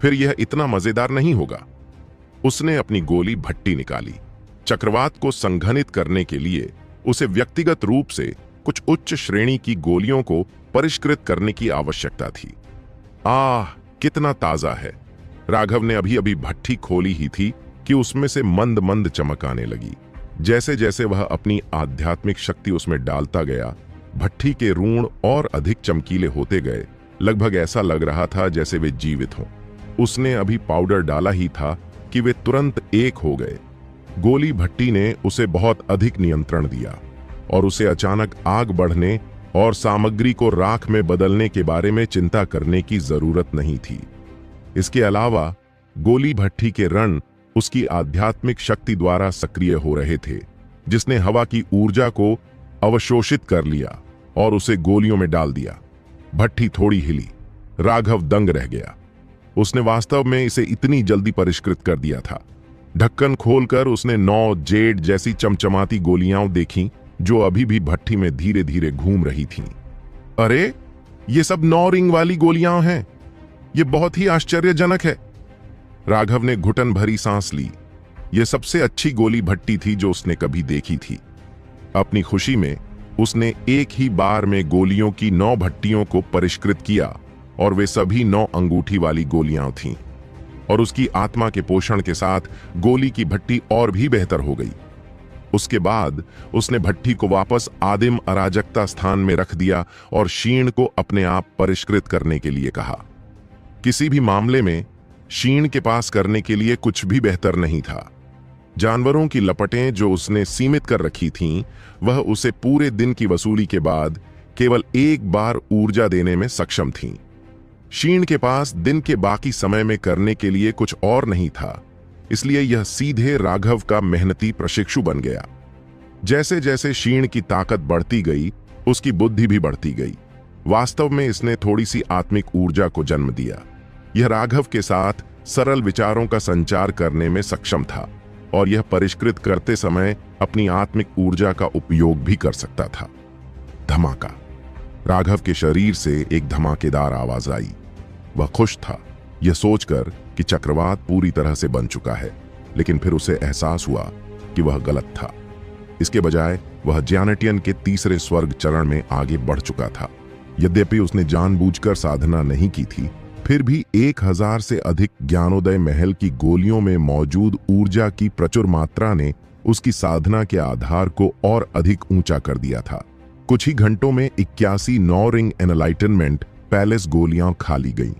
फिर यह इतना मजेदार नहीं होगा। उसने अपनी गोली भट्टी निकाली। चक्रवात को संघनित करने के लिए उसे व्यक्तिगत रूप से कुछ उच्च श्रेणी की गोलियों को परिष्कृत करने की आवश्यकता थी। कितना ताजा है। राघव ने अभी अभी भट्टी खोली ही थी कि उसमें से मंद मंद चमक आने लगी। जैसे जैसे वह अपनी आध्यात्मिक शक्ति उसमें डालता गया, भट्टी के ऋण और अधिक चमकीले होते गए। लगभग ऐसा लग रहा था जैसे वे जीवित हों। उसने अभी पाउडर डाला ही था कि वे तुरंत एक हो गए। गोली भट्टी ने उसे बहुत अधिक नियंत्रण दिया और उसे अचानक आग बढ़ने और सामग्री को राख में बदलने के बारे में चिंता करने की जरूरत नहीं थी। इसके अलावा गोली भट्टी के रण उसकी आध्यात्मिक शक्ति द्वारा सक्रिय हो रहे थे, जिसने हवा की ऊर्जा को अवशोषित कर लिया और उसे गोलियों में डाल दिया। भट्टी थोड़ी हिली। राघव दंग रह गया। उसने वास्तव में इसे इतनी जल्दी परिष्कृत कर दिया था। ढक्कन खोलकर उसने 9 जेड जैसी चमचमाती गोलियां देखीं जो अभी भी भट्टी में धीरे धीरे घूम रही थीं। अरे, ये सब 9 रिंग वाली गोलियां हैं। ये बहुत ही आश्चर्यजनक है। राघव ने घुटन भरी सांस ली। यह सबसे अच्छी गोली भट्टी थी जो उसने कभी देखी थी। अपनी खुशी में उसने एक ही बार में गोलियों की 9 भट्टियों को परिष्कृत किया और वे सभी 9 अंगूठी वाली गोलियां थीं। और उसकी आत्मा के पोषण के साथ गोली की भट्टी और भी बेहतर हो गई। उसके बाद उसने भट्टी को वापस आदिम अराजकता स्थान में रख दिया और शीण को अपने आप परिष्कृत करने के लिए कहा। किसी भी मामले में शीण के पास करने के लिए कुछ भी बेहतर नहीं था। जानवरों की लपटें जो उसने सीमित कर रखी थीं, वह उसे पूरे दिन की वसूली के बाद केवल एक बार ऊर्जा देने में सक्षम थीं। शीण के पास दिन के बाकी समय में करने के लिए कुछ और नहीं था, इसलिए यह सीधे राघव का मेहनती प्रशिक्षु बन गया। जैसे जैसे शीण की ताकत बढ़ती गई, उसकी बुद्धि भी बढ़ती गई। वास्तव में इसने थोड़ी सी आत्मिक ऊर्जा को जन्म दिया। यह राघव के साथ सरल विचारों का संचार करने में सक्षम था और यह परिष्कृत करते समय अपनी आत्मिक ऊर्जा का उपयोग भी कर सकता था। धमाका। राघव के शरीर से एक धमाकेदार आवाज आई। वह खुश था, यह सोचकर कि चक्रवात पूरी तरह से बन चुका है, लेकिन फिर उसे एहसास हुआ कि वह गलत था। इसके बजाय वह ज्ञानटियन के तीसरे स्वर्ग चरण में आगे बढ़ चुका था। यद्यपि उसने जानबूझकर साधना नहीं की थी, फिर भी 1000 से अधिक ज्ञानोदय महल की गोलियों में मौजूद ऊर्जा की प्रचुर मात्रा ने उसकी साधना के आधार को और अधिक ऊंचा कर दिया था। कुछ ही घंटों में 81 9 रिंग एनलाइटनमेंट पैलेस गोलियां खा ली गईं।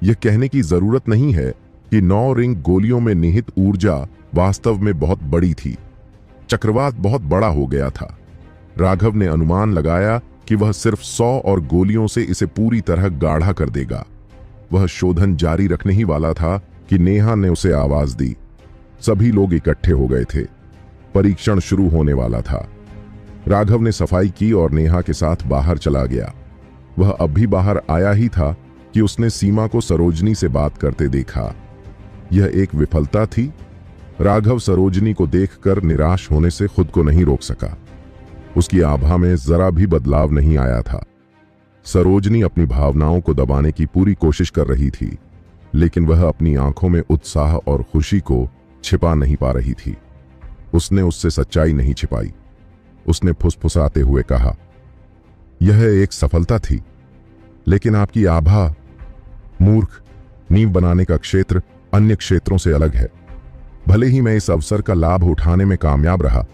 यह कहने की जरूरत नहीं है कि 9 रिंग गोलियों में निहित ऊर्जा वास्तव में बहुत बड़ी थी। चक्रवात बहुत बड़ा हो गया था। राघव ने अनुमान लगाया कि वह सिर्फ 100 और गोलियों से इसे पूरी तरह गाढ़ा कर देगा। वह शोधन जारी रखने ही वाला था कि नेहा ने उसे आवाज दी। सभी लोग इकट्ठे हो गए थे। परीक्षण शुरू होने वाला था। राघव ने सफाई की और नेहा के साथ बाहर चला गया। वह अब भी बाहर आया ही था कि उसने सीमा को सरोजनी से बात करते देखा। यह एक विफलता थी। राघव सरोजनी को देखकर निराश होने से खुद को नहीं रोक सका। उसकी आभा में जरा भी बदलाव नहीं आया था। सरोजनी अपनी भावनाओं को दबाने की पूरी कोशिश कर रही थी, लेकिन वह अपनी आंखों में उत्साह और खुशी को छिपा नहीं पा रही थी। उसने उससे सच्चाई नहीं छिपाई। उसने फुसफुसाते हुए कहा, यह एक सफलता थी, लेकिन आपकी आभा मूर्ख नींव बनाने का क्षेत्र अन्य क्षेत्रों से अलग है। भले ही मैं इस अवसर का लाभ उठाने में कामयाब रहा,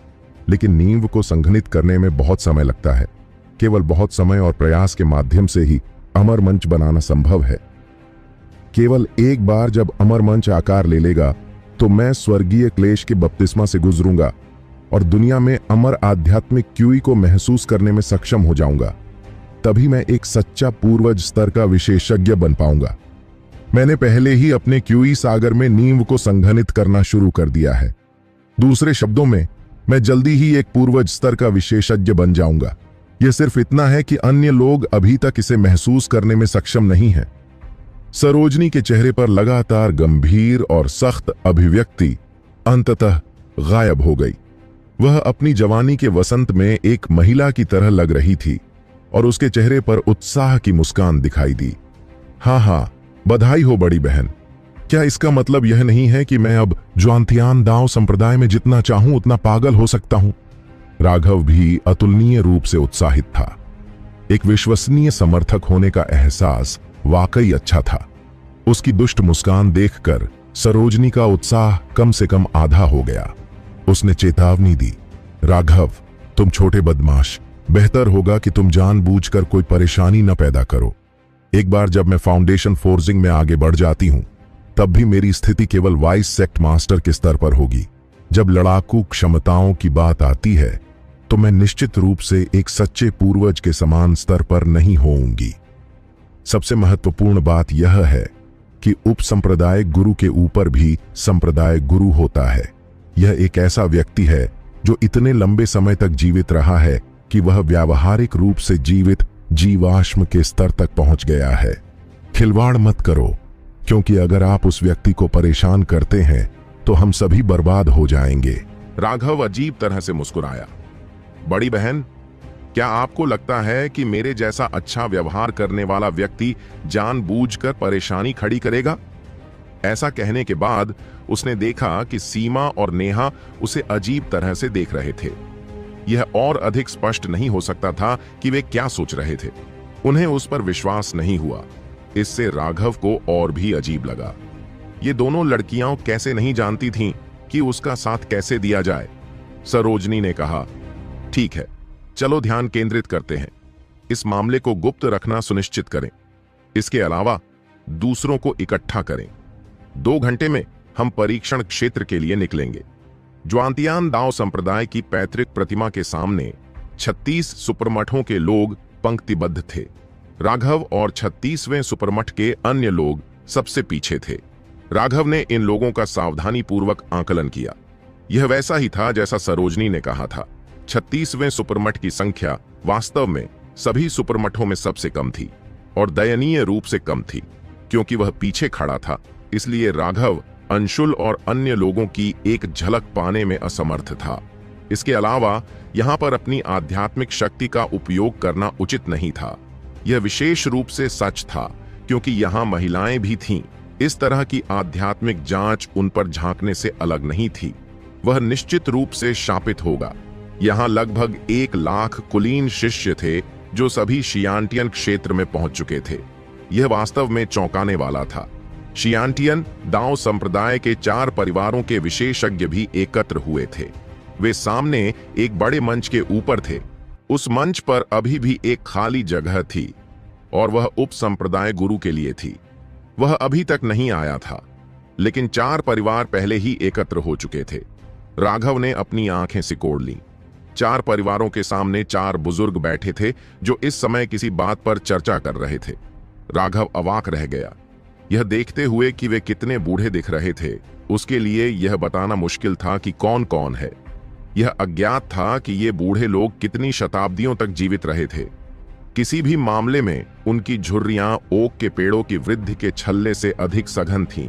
लेकिन नींव को संघनित करने में बहुत समय लगता है। केवल बहुत समय और प्रयास के माध्यम से ही अमर मंच बनाना संभव है। केवल एक बार जब अमर मंच आकार ले लेगा तो मैं स्वर्गीय क्लेश के बपतिस्मा से गुजरूंगा और दुनिया में अमर आध्यात्मिक क्यूई को महसूस करने में सक्षम हो जाऊंगा। तभी मैं एक सच्चा पूर्वज स्तर का विशेषज्ञ बन पाऊंगा। मैंने पहले ही अपने क्यूई सागर में नींव को संघनित करना शुरू कर दिया है। दूसरे शब्दों में, मैं जल्दी ही एक पूर्वज स्तर का विशेषज्ञ बन जाऊंगा। यह सिर्फ इतना है कि अन्य लोग अभी तक इसे महसूस करने में सक्षम नहीं हैं। सरोजनी के चेहरे पर लगातार गंभीर और सख्त अभिव्यक्ति अंततः गायब हो गई। वह अपनी जवानी के वसंत में एक महिला की तरह लग रही थी और उसके चेहरे पर उत्साह की मुस्कान दिखाई दी। हाँ, बधाई हो बड़ी बहन। क्या इसका मतलब यह नहीं है कि मैं अब ज्वांतियान दाओ संप्रदाय में जितना चाहूं उतना पागल हो सकता हूं? राघव भी अतुलनीय रूप से उत्साहित था। एक विश्वसनीय समर्थक होने का एहसास वाकई अच्छा था। उसकी दुष्ट मुस्कान देखकर सरोजनी का उत्साह कम से कम आधा हो गया। उसने चेतावनी दी, राघव, तुम छोटे बदमाश, बेहतर होगा कि तुम जानबूझकर कोई परेशानी न पैदा करो। एक बार जब मैं फाउंडेशन फोर्जिंग में आगे बढ़ जाती हूं, तब भी मेरी स्थिति केवल वाइस सेक्ट मास्टर के स्तर पर होगी। जब लड़ाकू क्षमताओं की बात आती है तो मैं निश्चित रूप से एक सच्चे पूर्वज के समान स्तर पर नहीं होऊंगी। सबसे महत्वपूर्ण बात यह है कि उप संप्रदाय गुरु के ऊपर भी संप्रदाय गुरु होता है। यह एक ऐसा व्यक्ति है जो इतने लंबे समय तक जीवित रहा है कि वह व्यावहारिक रूप से जीवित जीवाश्म के स्तर तक पहुंच गया है। खिलवाड़ मत करो, क्योंकि अगर आप उस व्यक्ति को परेशान करते हैं तो हम सभी बर्बाद हो जाएंगे। राघव अजीब तरह से मुस्कुराया। बड़ी बहन, क्या आपको लगता है कि मेरे जैसा अच्छा व्यवहार करने वाला व्यक्ति जानबूझकर परेशानी खड़ी करेगा? ऐसा कहने के बाद उसने देखा कि सीमा और नेहा उसे अजीब तरह से देख रहे थे। यह और अधिक स्पष्ट नहीं हो सकता था कि वे क्या सोच रहे थे। उन्हें उस पर विश्वास नहीं हुआ। इससे राघव को और भी अजीब लगा। ये दोनों लड़कियां कैसे नहीं जानती थीं कि उसका साथ कैसे दिया जाए। सरोजनी ने कहा, ठीक है, चलो ध्यान केंद्रित करते हैं। इस मामले को गुप्त रखना सुनिश्चित करें। इसके अलावा दूसरों को इकट्ठा करें। 2 घंटे में हम परीक्षण क्षेत्र के लिए निकलेंगे। ज्वांतियान दाओ संप्रदाय की पैतृक प्रतिमा के सामने 36 सुपरमठों के लोग पंक्तिबद्ध थे। राघव और 36वें सुपरमठ के अन्य लोग सबसे पीछे थे। राघव ने इन लोगों का सावधानीपूर्वक आकलन किया। यह वैसा ही था जैसा सरोजनी ने कहा था। 36वें सुपरमठ की संख्या वास्तव में सभी सुपरमठों में सबसे कम थी और दयनीय रूप से कम थी। क्योंकि वह पीछे खड़ा था, इसलिए राघव अंशुल और अन्य लोगों की एक झलक पाने में असमर्थ था। इसके अलावा यहां पर अपनी आध्यात्मिक शक्ति का उपयोग करना उचित नहीं था। यह विशेष रूप से सच था क्योंकि यहां महिलाएं भी थीं। इस तरह की आध्यात्मिक जांच उन पर झांकने से अलग नहीं थी। वह निश्चित रूप से शापित होगा। यहां लगभग 1 लाख कुलीन शिष्य थे जो सभी शियांटियन क्षेत्र में पहुंच चुके थे। यह वास्तव में चौंकाने वाला था। शियांटियन दाओ संप्रदाय के 4 परिवारों के विशेषज्ञ भी एकत्र हुए थे। वे सामने एक बड़े मंच के ऊपर थे। उस मंच पर अभी भी एक खाली जगह थी और वह उप संप्रदाय गुरु के लिए थी। वह अभी तक नहीं आया था, लेकिन 4 परिवार पहले ही एकत्र हो चुके थे। राघव ने अपनी आंखें सिकोड़ लीं। 4 परिवारों के सामने 4 बुजुर्ग बैठे थे जो इस समय किसी बात पर चर्चा कर रहे थे। राघव अवाक रह गया। यह देखते हुए कि वे कितने बूढ़े दिख रहे थे, उसके लिए यह बताना मुश्किल था कि कौन कौन है। यह अज्ञात था कि ये बूढ़े लोग कितनी शताब्दियों तक जीवित रहे थे। किसी भी मामले में उनकी झुर्रियां ओक के पेड़ों की वृद्धि के छल्ले से अधिक सघन थीं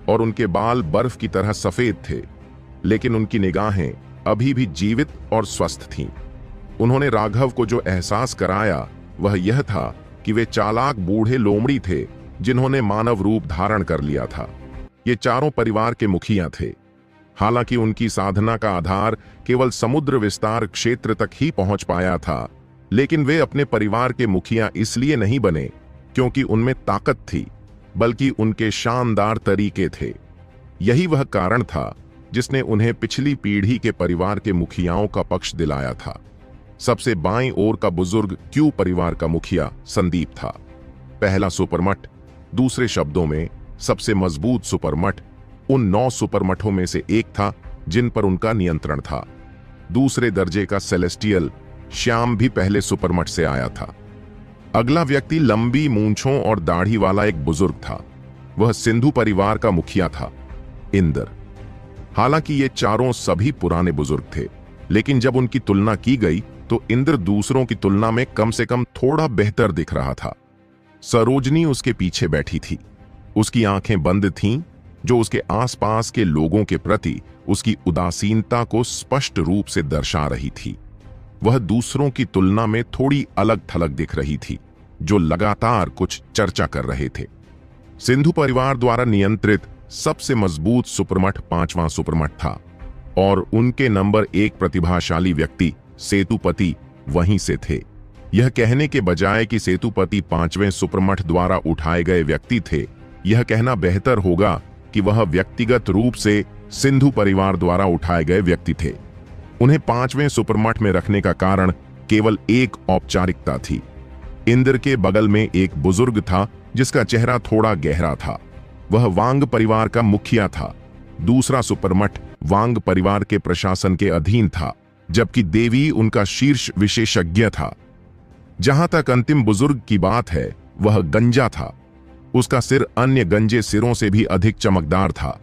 और उनके बाल बर्फ की तरह सफेद थे, लेकिन उनकी निगाहें अभी भी जीवित और स्वस्थ थीं। उन्होंने राघव को जो एहसास कराया वह यह था कि वे चालाक बूढ़े लोमड़ी थे जिन्होंने मानव रूप धारण कर लिया था। ये चारों परिवार के मुखिया थे। हालांकि उनकी साधना का आधार केवल समुद्र विस्तार क्षेत्र तक ही पहुंच पाया था, लेकिन वे अपने परिवार के मुखिया इसलिए नहीं बने क्योंकि उनमें ताकत थी, बल्कि उनके शानदार तरीके थे। यही वह कारण था जिसने उन्हें पिछली पीढ़ी के परिवार के मुखियाओं का पक्ष दिलाया था। सबसे बाईं ओर का बुजुर्ग क्यू परिवार का मुखिया संदीप था। पहला सुपरमठ, दूसरे शब्दों में सबसे मजबूत सुपरमठ, उन 9 सुपरमठों में से एक था जिन पर उनका नियंत्रण था। दूसरे दर्जे का सेलेस्टियल श्याम भी पहले सुपरमठ से आया था। अगला व्यक्ति लंबी मूंछों और दाढ़ी वाला एक बुजुर्ग था। वह सिंधु परिवार का मुखिया था, इंद्र। हालांकि ये चारों सभी पुराने बुजुर्ग थे, लेकिन जब उनकी तुलना की गई तो इंद्र दूसरों की तुलना में कम से कम थोड़ा बेहतर दिख रहा था। सरोजनी उसके पीछे बैठी थी। उसकी आंखें बंद थीं, जो उसके आसपास के लोगों के प्रति उसकी उदासीनता को स्पष्ट रूप से दर्शा रही थी। वह दूसरों की तुलना में थोड़ी अलग थलग दिख रही थी, जो लगातार कुछ चर्चा कर रहे थे। सिंधु परिवार द्वारा नियंत्रित सबसे मजबूत सुपरमठ 5वां सुपरमठ था और उनके नंबर 1 प्रतिभाशाली व्यक्ति सेतुपति वहीं से थे। यह कहने के बजाय कि सेतुपति 5वें सुपरमठ द्वारा उठाए गए व्यक्ति थे, यह कहना बेहतर होगा कि वह व्यक्तिगत रूप से सिंधु परिवार द्वारा उठाए गए व्यक्ति थे। उन्हें 5वें सुपरमठ में रखने का कारण केवल एक औपचारिकता थी। इंद्र के बगल में एक बुजुर्ग था जिसका चेहरा थोड़ा गहरा था। वह वांग परिवार का मुखिया था। दूसरा सुपरमठ वांग परिवार के प्रशासन के अधीन था, जबकि देवी उनका शीर्ष विशेषज्ञ था। जहां तक अंतिम बुजुर्ग की बात है, वह गंजा था। उसका सिर अन्य गंजे सिरों से भी अधिक चमकदार था।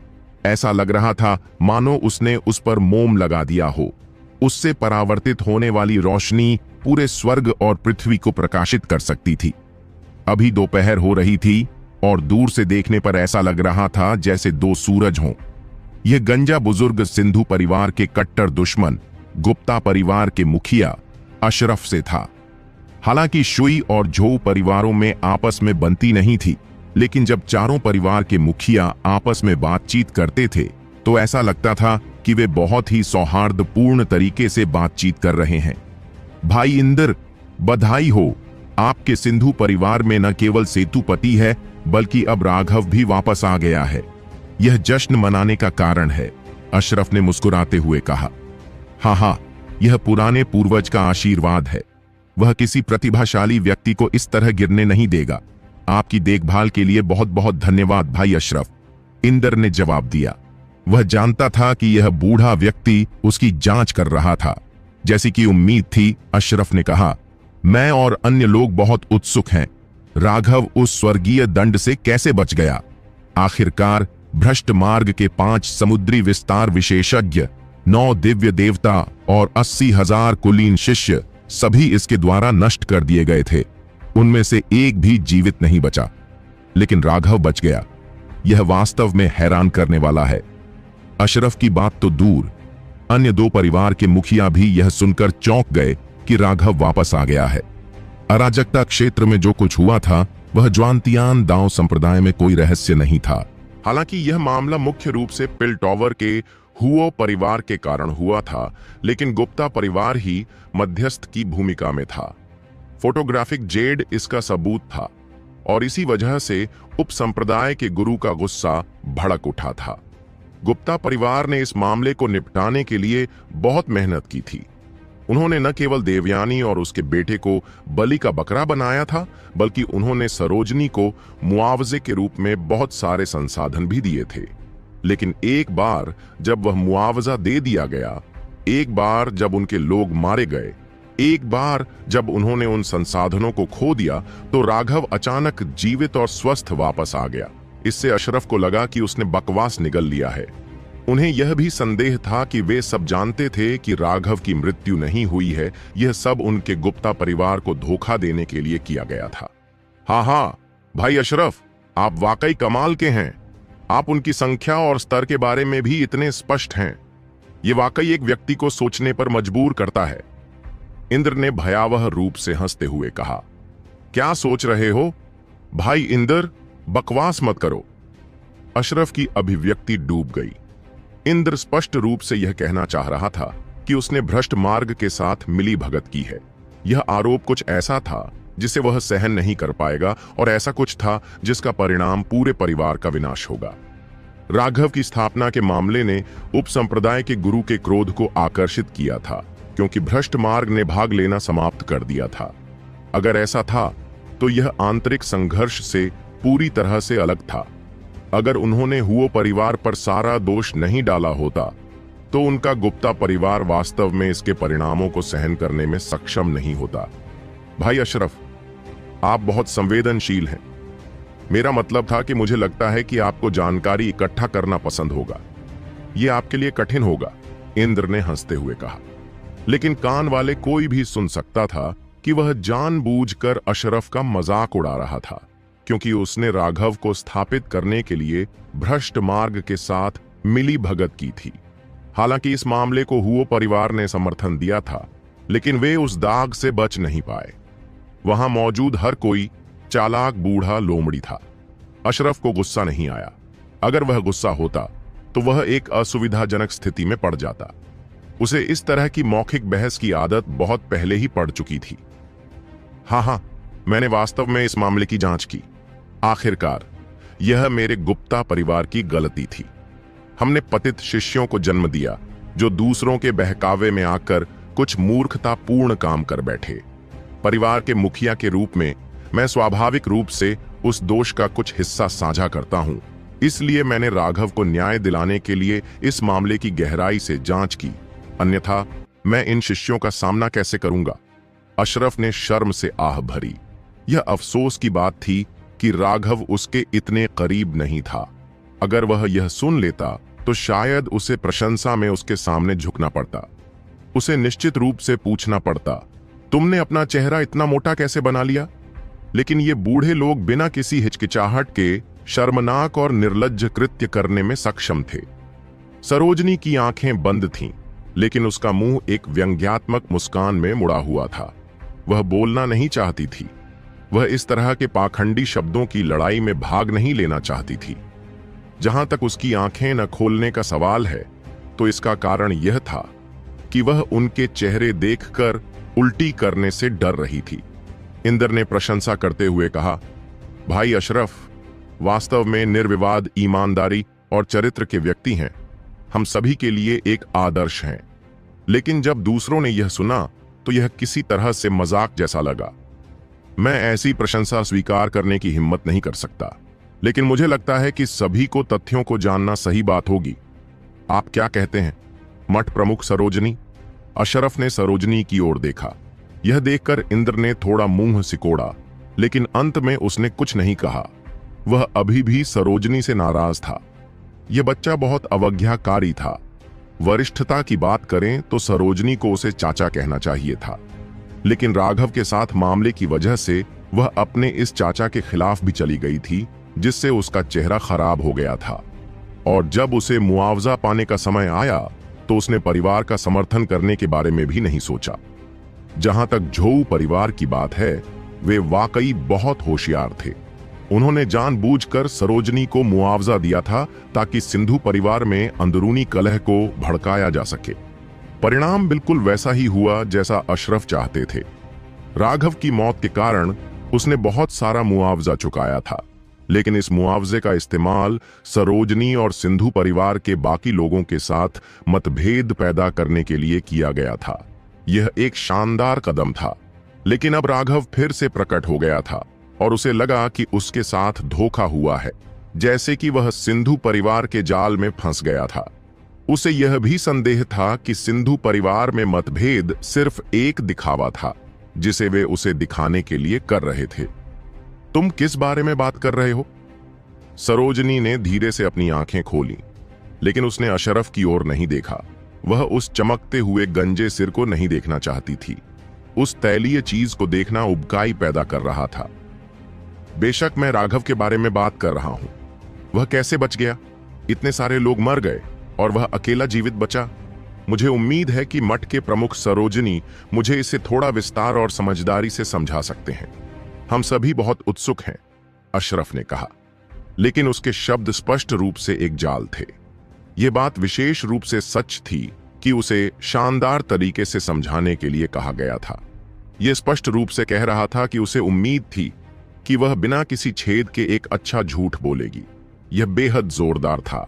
ऐसा लग रहा था मानो उसने उस पर मोम लगा दिया हो। उससे परावर्तित होने वाली रोशनी पूरे स्वर्ग और पृथ्वी को प्रकाशित कर सकती थी। अभी दोपहर हो रही थी और दूर से देखने पर ऐसा लग रहा था जैसे 2 सूरज हों। यह गंजा बुजुर्ग सिंधु परिवार के कट्टर दुश्मन गुप्ता परिवार के मुखिया अशरफ से था। हालांकि शुई और झोऊ परिवारों में आपस में बनती नहीं थी, लेकिन जब चारों परिवार के मुखिया आपस में बातचीत करते थे तो ऐसा लगता था कि वे बहुत ही सौहार्दपूर्ण तरीके से बातचीत कर रहे हैं। भाई इंद्र, बधाई हो, आपके सिंधु परिवार में न केवल सेतुपति है बल्कि अब राघव भी वापस आ गया है। यह जश्न मनाने का कारण है, अशरफ ने मुस्कुराते हुए कहा। हाँ, यह पुराने पूर्वज का आशीर्वाद है। वह किसी प्रतिभाशाली व्यक्ति को इस तरह गिरने नहीं देगा। आपकी देखभाल के लिए बहुत बहुत धन्यवाद भाई अशरफ, इंद्र ने जवाब दिया। वह जानता था कि यह बूढ़ा व्यक्ति उसकी जांच कर रहा था। जैसी कि उम्मीद थी, अशरफ ने कहा, मैं और अन्य लोग बहुत उत्सुक हैं। राघव उस स्वर्गीय दंड से कैसे बच गया? आखिरकार भ्रष्ट मार्ग के 5 समुद्री विस्तार विशेषज्ञ, 9 दिव्य देवता और 80,000 कुलीन शिष्य सभी इसके द्वारा नष्ट कर दिए गए थे। उनमें से एक भी जीवित नहीं बचा, लेकिन राघव बच गया। यह वास्तव में हैरान करने वाला है। अशरफ की बात तो दूर, अन्य 2 परिवार के मुखिया भी यह सुनकर चौंक गए कि राघव वापस आ गया है। अराजकता क्षेत्र में जो कुछ हुआ था वह ज्वांतियान दाव संप्रदाय में कोई रहस्य नहीं था। हालांकि यह मामला मुख्य रूप से पिलटॉवर के हुओ परिवार के कारण हुआ था, लेकिन गुप्ता परिवार ही मध्यस्थ की भूमिका में था। फोटोग्राफिक जेड इसका सबूत था और इसी वजह से उपसंप्रदाय के गुरु का गुस्सा भड़क उठा था। गुप्ता परिवार ने इस मामले को निपटाने के लिए बहुत मेहनत की थी। उन्होंने न केवल देवयानी और उसके बेटे को बलि का बकरा बनाया था, बल्कि उन्होंने सरोजनी को मुआवजे के रूप में बहुत सारे संसाधन भी दिए थे। लेकिन एक बार जब वह मुआवजा दे दिया गया, एक बार जब उनके लोग मारे गए, एक बार जब उन्होंने उन संसाधनों को खो दिया, तो राघव अचानक जीवित और स्वस्थ वापस आ गया। इससे अशरफ को लगा कि उसने बकवास निगल लिया है। उन्हें यह भी संदेह था कि वे सब जानते थे कि राघव की मृत्यु नहीं हुई है। यह सब उनके गुप्ता परिवार को धोखा देने के लिए किया गया था। हाँ, भाई अशरफ, आप वाकई कमाल के हैं। आप उनकी संख्या और स्तर के बारे में भी इतने स्पष्ट हैं। ये वाकई एक व्यक्ति को सोचने पर मजबूर करता है। इंद्र ने भयावह रूप से हंसते हुए कहा, क्या सोच रहे हो भाई इंद्र, बकवास मत करो। अशरफ की अभिव्यक्ति डूब गई। इंद्र स्पष्ट रूप से यह कहना चाह रहा था कि उसने भ्रष्ट मार्ग के साथ मिली भगत की है। यह आरोप कुछ ऐसा था जिसे वह सहन नहीं कर पाएगा और ऐसा कुछ था जिसका परिणाम पूरे परिवार का विनाश होगा। राघव की स्थापना के मामले ने उपसंप्रदाय के गुरु के क्रोध को आकर्षित किया था, क्योंकि भ्रष्ट मार्ग ने भाग लेना समाप्त कर दिया था। अगर ऐसा था तो यह आंतरिक संघर्ष से पूरी तरह से अलग था। अगर उन्होंने हुओ परिवार पर सारा दोष नहीं डाला होता तो उनका गुप्ता परिवार वास्तव में इसके परिणामों को सहन करने में सक्षम नहीं होता। भाई अशरफ, आप बहुत संवेदनशील हैं। मेरा मतलब था कि मुझे लगता है कि आपको जानकारी इकट्ठा करना पसंद होगा। यह आपके लिए कठिन होगा, इंद्र ने हंसते हुए कहा। लेकिन कान वाले कोई भी सुन सकता था कि वह जानबूझकर अशरफ का मजाक उड़ा रहा था, क्योंकि उसने राघव को स्थापित करने के लिए भ्रष्ट मार्ग के साथ मिली भगत की थी। हालांकि इस मामले को हुओ परिवार ने समर्थन दिया था, लेकिन वे उस दाग से बच नहीं पाए। वहां मौजूद हर कोई चालाक बूढ़ा लोमड़ी था। अशरफ को गुस्सा नहीं आया। अगर वह गुस्सा होता तो वह एक असुविधाजनक स्थिति में पड़ जाता। उसे इस तरह की मौखिक बहस की आदत बहुत पहले ही पड़ चुकी थी। हाँ, मैंने वास्तव में इस मामले की जांच की। आखिरकार यह मेरे गुप्ता परिवार की गलती थी। हमने पतित शिष्यों को जन्म दिया जो दूसरों के बहकावे में आकर कुछ मूर्खतापूर्ण काम कर बैठे। परिवार के मुखिया के रूप में मैं स्वाभाविक रूप से उस दोष का कुछ हिस्सा साझा करता हूं। इसलिए मैंने राघव को न्याय दिलाने के लिए इस मामले की गहराई से जांच की। अन्यथा मैं इन शिष्यों का सामना कैसे करूंगा? अशरफ ने शर्म से आह भरी। यह अफसोस की बात थी कि राघव उसके इतने करीब नहीं था। अगर वह यह सुन लेता तो शायद उसे प्रशंसा में उसके सामने झुकना पड़ता। उसे निश्चित रूप से पूछना पड़ता, तुमने अपना चेहरा इतना मोटा कैसे बना लिया? लेकिन ये बूढ़े लोग बिना किसी हिचकिचाहट के शर्मनाक और निर्लज्ज कृत्य करने में सक्षम थे। सरोजनी की आंखें बंद थीं, लेकिन उसका मुंह एक व्यंग्यात्मक मुस्कान में मुड़ा हुआ था। वह बोलना नहीं चाहती थी। वह इस तरह के पाखंडी शब्दों की लड़ाई में भाग नहीं लेना चाहती थी। जहां तक उसकी आंखें न खोलने का सवाल है, तो इसका कारण यह था कि वह उनके चेहरे देखकर उल्टी करने से डर रही थी। इंद्र ने प्रशंसा करते हुए कहा, भाई अशरफ वास्तव में निर्विवाद ईमानदारी और चरित्र के व्यक्ति हैं। हम सभी के लिए एक आदर्श हैं। लेकिन जब दूसरों ने यह सुना तो यह किसी तरह से मजाक जैसा लगा। मैं ऐसी प्रशंसा स्वीकार करने की हिम्मत नहीं कर सकता, लेकिन मुझे लगता है कि सभी को तथ्यों को जानना सही बात होगी। आप क्या कहते हैं, मठ प्रमुख सरोजनी? अशरफ ने सरोजनी की ओर देखा। यह देखकर इंद्र ने थोड़ा मुंह सिकोड़ा, लेकिन अंत में उसने कुछ नहीं कहा। वह अभी भी सरोजनी से नाराज था। यह बच्चा बहुत अवज्ञाकारी था। वरिष्ठता की बात करें तो सरोजनी को उसे चाचा कहना चाहिए था, लेकिन राघव के साथ मामले की वजह से वह अपने इस चाचा के खिलाफ भी चली गई थी, जिससे उसका चेहरा खराब हो गया था। और जब उसे मुआवजा पाने का समय आया तो उसने परिवार का समर्थन करने के बारे में भी नहीं सोचा। जहां तक झोऊ परिवार की बात है, वे वाकई बहुत होशियार थे। उन्होंने जानबूझकर सरोजनी को मुआवजा दिया था ताकि सिंधु परिवार में अंदरूनी कलह को भड़काया जा सके। परिणाम बिल्कुल वैसा ही हुआ जैसा अशरफ चाहते थे। राघव की मौत के कारण उसने बहुत सारा मुआवजा चुकाया था, लेकिन इस मुआवजे का इस्तेमाल सरोजनी और सिंधु परिवार के बाकी लोगों के साथ मतभेद पैदा करने के लिए किया गया था। यह एक शानदार कदम था, लेकिन अब राघव फिर से प्रकट हो गया था और उसे लगा कि उसके साथ धोखा हुआ है, जैसे कि वह सिंधु परिवार के जाल में फंस गया था। उसे यह भी संदेह था कि सिंधु परिवार में मतभेद सिर्फ एक दिखावा था, जिसे वे उसे दिखाने के लिए कर रहे थे। तुम किस बारे में बात कर रहे हो? सरोजनी ने धीरे से अपनी आंखें खोली, लेकिन उसने अशरफ की ओर नहीं देखा। वह उस चमकते हुए गंजे सिर को नहीं देखना चाहती थी। उस तैलीय चीज को देखना उबकाई पैदा कर रहा था। बेशक मैं राघव के बारे में बात कर रहा हूं। वह कैसे बच गया? इतने सारे लोग मर गए और वह अकेला जीवित बचा। मुझे उम्मीद है कि मठ के प्रमुख सरोजनी मुझे इसे थोड़ा विस्तार और समझदारी से समझा सकते हैं। हम सभी बहुत उत्सुक हैं, अशरफ ने कहा, लेकिन उसके शब्द स्पष्ट रूप से एक जाल थे। यह बात विशेष रूप से सच थी कि उसे शानदार तरीके से समझाने के लिए कहा गया था। यह स्पष्ट रूप से कह रहा था कि उसे उम्मीद थी कि वह बिना किसी छेद के एक अच्छा झूठ बोलेगी। यह बेहद जोरदार था।